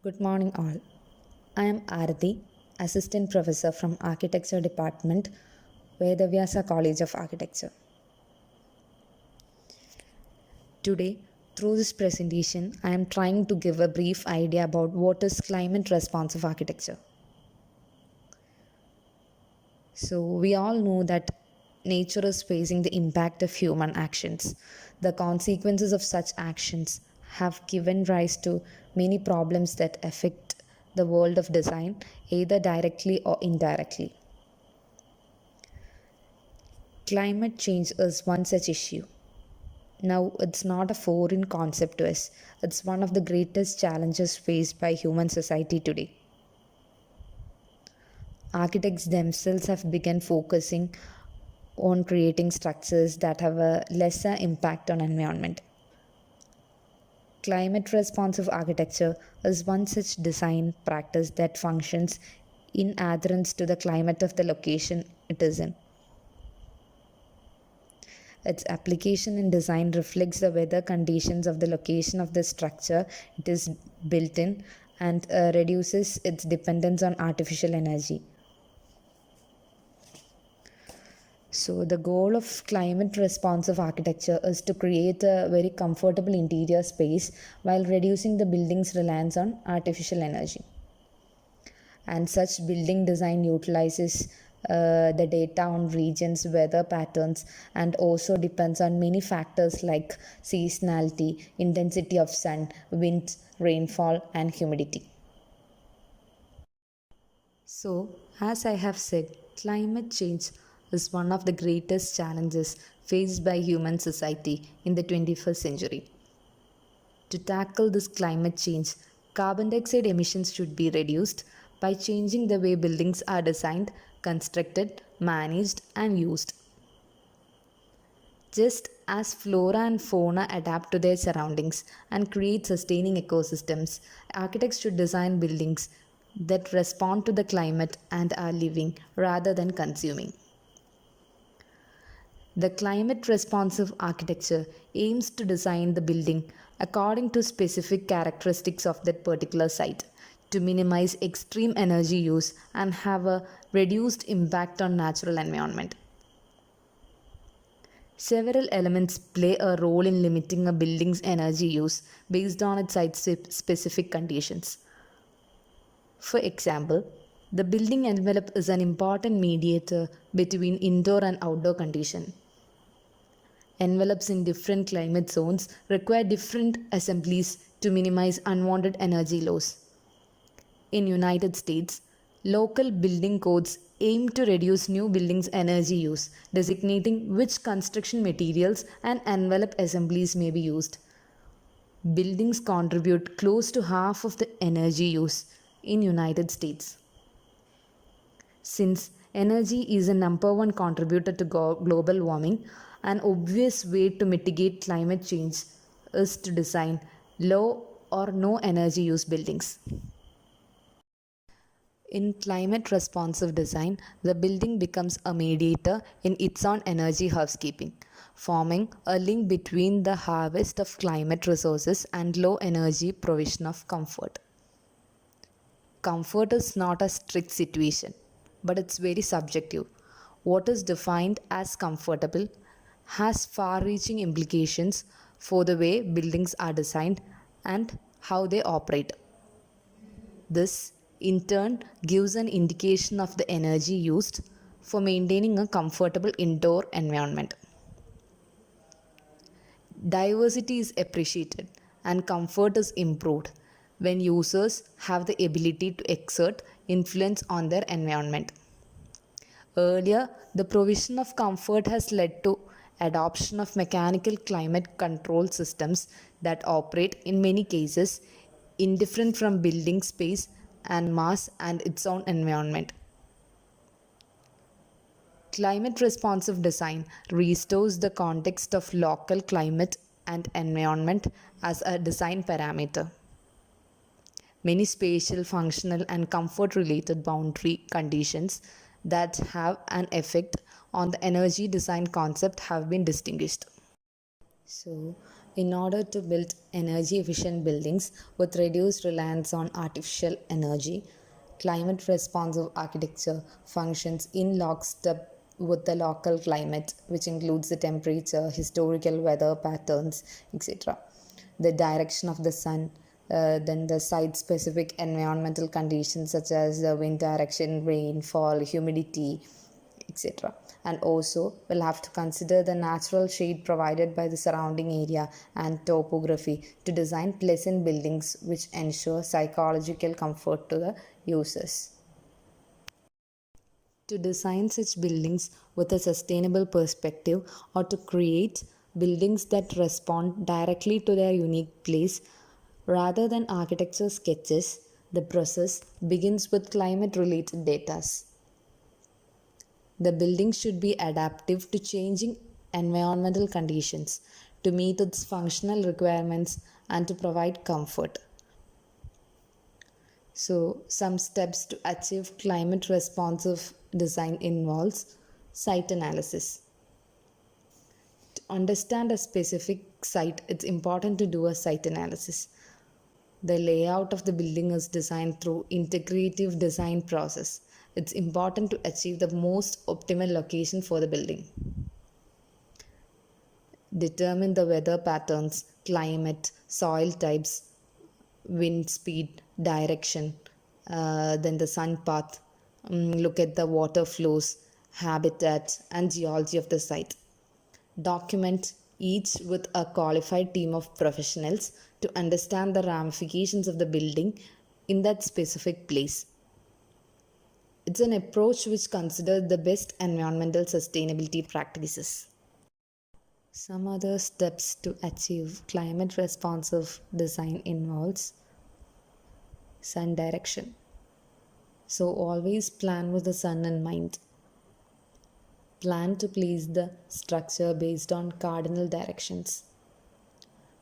Good morning, all. I am Arathi, Assistant Professor from Architecture Department, Vedavyasa College of Architecture. Today, through this presentation, I am trying to give a brief idea about what is climate responsive architecture. So, we all know that nature is facing the impact of human actions. The consequences of such actions have given rise to many problems that affect the world of design, either directly or indirectly. Climate change is one such issue. Now, it's not a foreign concept to us, it's one of the greatest challenges faced by human society today. Architects themselves have begun focusing on creating structures that have a lesser impact on environment. Climate responsive architecture is one such design practice that functions in adherence to the climate of the location it is in. Its application in design reflects the weather conditions of the location of the structure it is built in and reduces its dependence on artificial energy. So, the goal of climate responsive architecture is to create a very comfortable interior space while reducing the building's reliance on artificial energy. And such building design utilizes the data on regions, weather patterns, and also depends on many factors like seasonality, intensity of sun, wind, rainfall, and humidity. So, as I have said, climate change is one of the greatest challenges faced by human society in the 21st century. To tackle this climate change, carbon dioxide emissions should be reduced by changing the way buildings are designed, constructed, managed, and used. Just as flora and fauna adapt to their surroundings and create sustaining ecosystems, architects should design buildings that respond to the climate and are living rather than consuming. The climate responsive architecture aims to design the building according to specific characteristics of that particular site to minimize extreme energy use and have a reduced impact on natural environment. Several elements play a role in limiting a building's energy use based on its site specific conditions. For example, the building envelope is an important mediator between indoor and outdoor condition. Envelopes in different climate zones require different assemblies to minimize unwanted energy loss. In United States, local building codes aim to reduce new buildings' energy use, designating which construction materials and envelope assemblies may be used. Buildings contribute close to half of the energy use in United States. Since energy is a number one contributor to global warming, an obvious way to mitigate climate change is to design low or no energy use buildings. In climate responsive design, the building becomes a mediator in its own energy housekeeping, forming a link between the harvest of climate resources and low energy provision of comfort. Comfort is not a strict situation, but it's very subjective. What is defined as comfortable has far reaching implications for the way buildings are designed and how they operate. This, in turn, gives an indication of the energy used for maintaining a comfortable indoor environment. Diversity is appreciated and comfort is improved when users have the ability to exert influence on their environment. Earlier, the provision of comfort has led to adoption of mechanical climate control systems that operate in many cases indifferent from building space and mass and its own environment. Climate responsive design restores the context of local climate and environment as a design parameter. Many spatial, functional, and comfort related boundary conditions that have an effect on the energy design concept have been distinguished. So, In order to build energy efficient buildings with reduced reliance on artificial energy, climate responsive architecture functions in lockstep with the local climate, which includes the temperature, historical weather patterns, etc., the direction of the sun, then the site specific environmental conditions such as the wind direction, rainfall, humidity, etc. And also, we'll have to consider the natural shade provided by the surrounding area and topography to design pleasant buildings which ensure psychological comfort to the users. To design such buildings with a sustainable perspective or to create buildings that respond directly to their unique place rather than architecture sketches, the process begins with climate related data. The building should be adaptive to changing environmental conditions to meet its functional requirements and to provide comfort. So, some steps to achieve climate responsive design involves site analysis. To understand a specific site, it's important to do a site analysis. The layout of the building is designed through integrative design process. It's important to achieve the most optimal location for the building. Determine the weather patterns, climate, soil types, wind speed, direction, then the sun path. Look at the water flows, habitat, and geology of the site. Document each with a qualified team of professionals to understand the ramifications of the building in that specific place. It's an approach which considers the best environmental sustainability practices. Some other steps to achieve climate responsive design involves sun direction. So always plan with the sun in mind. Plan to place the structure based on cardinal directions.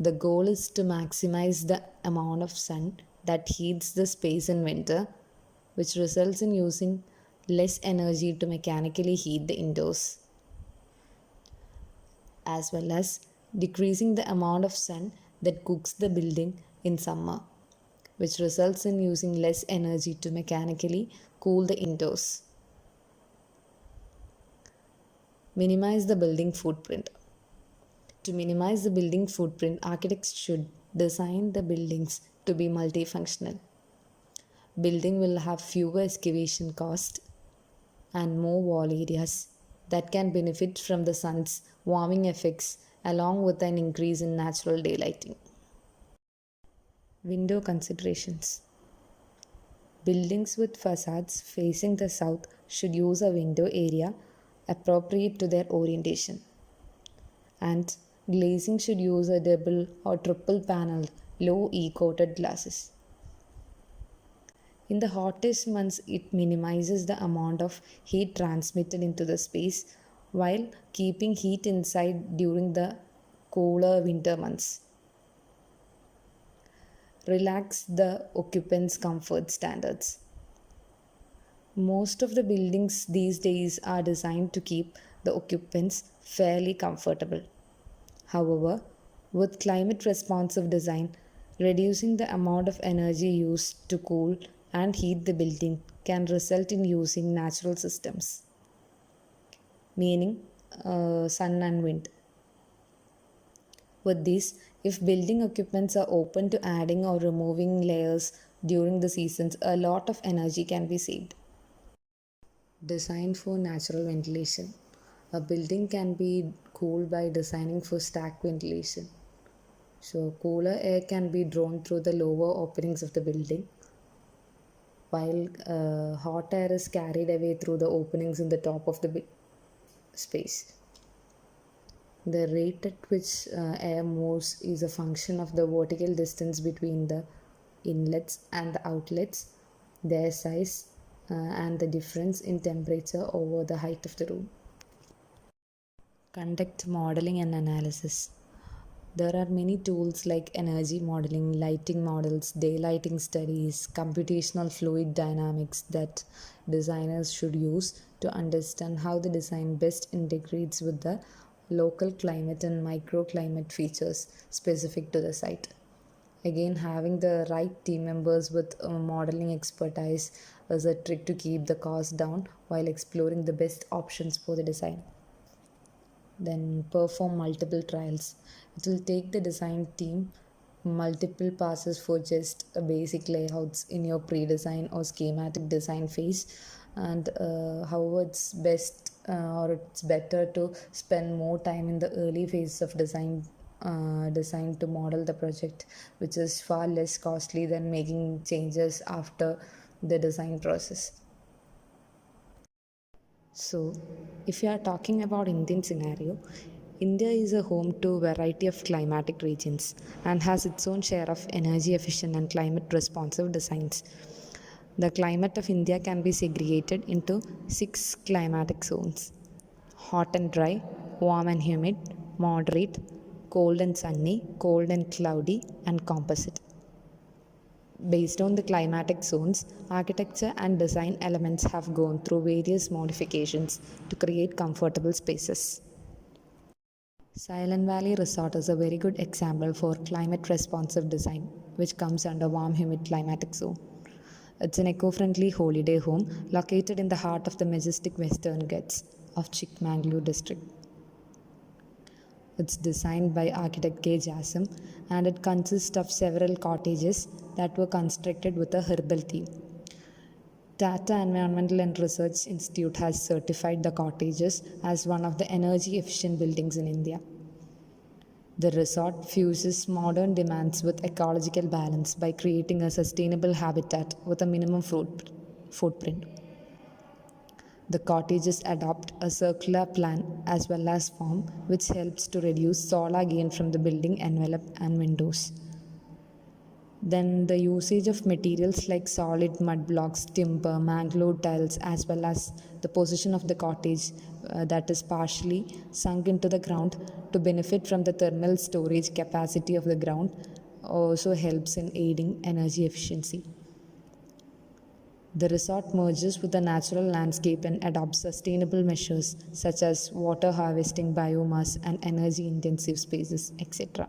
The goal is to maximize the amount of sun that heats the space in winter, which results in using less energy to mechanically heat the indoors, as well as decreasing the amount of sun that cooks the building in summer, which results in using less energy to mechanically cool the indoors. Minimize the building footprint. To minimize the building footprint, architects should design the buildings to be multifunctional. Building will have fewer excavation costs and more wall areas that can benefit from the sun's warming effects along with an increase in natural daylighting. Window considerations. Buildings with facades facing the south should use a window area appropriate to their orientation, and glazing should use a double or triple panel low E coated glasses. In the hottest months, it minimizes the amount of heat transmitted into the space while keeping heat inside during the cooler winter months. Relax the occupants' comfort standards. Most of the buildings these days are designed to keep the occupants fairly comfortable. However, with climate responsive design, reducing the amount of energy used to cool and heat the building can result in using natural systems, meaning sun and wind. With this, if building occupants are open to adding or removing layers during the seasons, a lot of energy can be saved. Design for natural ventilation. A building can be cooled by designing for stack ventilation. So, cooler air can be drawn through the lower openings of the building, while hot air is carried away through the openings in the top of the space. The rate at which air moves is a function of the vertical distance between the inlets and the outlets, their size, and the difference in temperature over the height of the room. Conduct modeling and analysis. There are many tools like energy modeling, lighting models, daylighting studies, computational fluid dynamics that designers should use to understand how the design best integrates with the local climate and microclimate features specific to the site. Again, having the right team members with modeling expertise is a trick to keep the cost down while exploring the best options for the design. Then perform multiple trials. It will take the design team multiple passes for just a basic layouts in your pre-design or schematic design phase, and however it's best or it's better to spend more time in the early phase of design to model the project, which is far less costly than making changes after the design process. So, if you are talking about Indian scenario, India is a home to a variety of climatic regions and has its own share of energy efficient and climate responsive designs. The climate of India can be segregated into 6 climatic zones: hot and dry, warm and humid, moderate, cold and sunny, cold and cloudy, and composite. Based on the climatic zones, architecture and design elements have gone through various modifications to create comfortable spaces. Silent Valley Resort is a very good example for climate responsive design, which comes under warm humid climatic zone. It's an eco-friendly holiday home located in the heart of the majestic Western Ghats of Chikmagalur district. It's designed by architect K. Jassim, and it consists of several cottages that were constructed with a herbal theme. Tata Environmental and Research Institute has certified the cottages as one of the energy efficient buildings in India. The resort fuses modern demands with ecological balance by creating a sustainable habitat with a minimum footprint. The cottages adopt a circular plan as well as form, which helps to reduce solar gain from the building envelope and windows. Then the usage of materials like solid mud blocks, timber, mangrove tiles, as well as the position of the cottage that is partially sunk into the ground to benefit from the thermal storage capacity of the ground also helps in aiding energy efficiency. The resort merges with the natural landscape and adopts sustainable measures such as water harvesting, biomass, and energy intensive spaces, etc.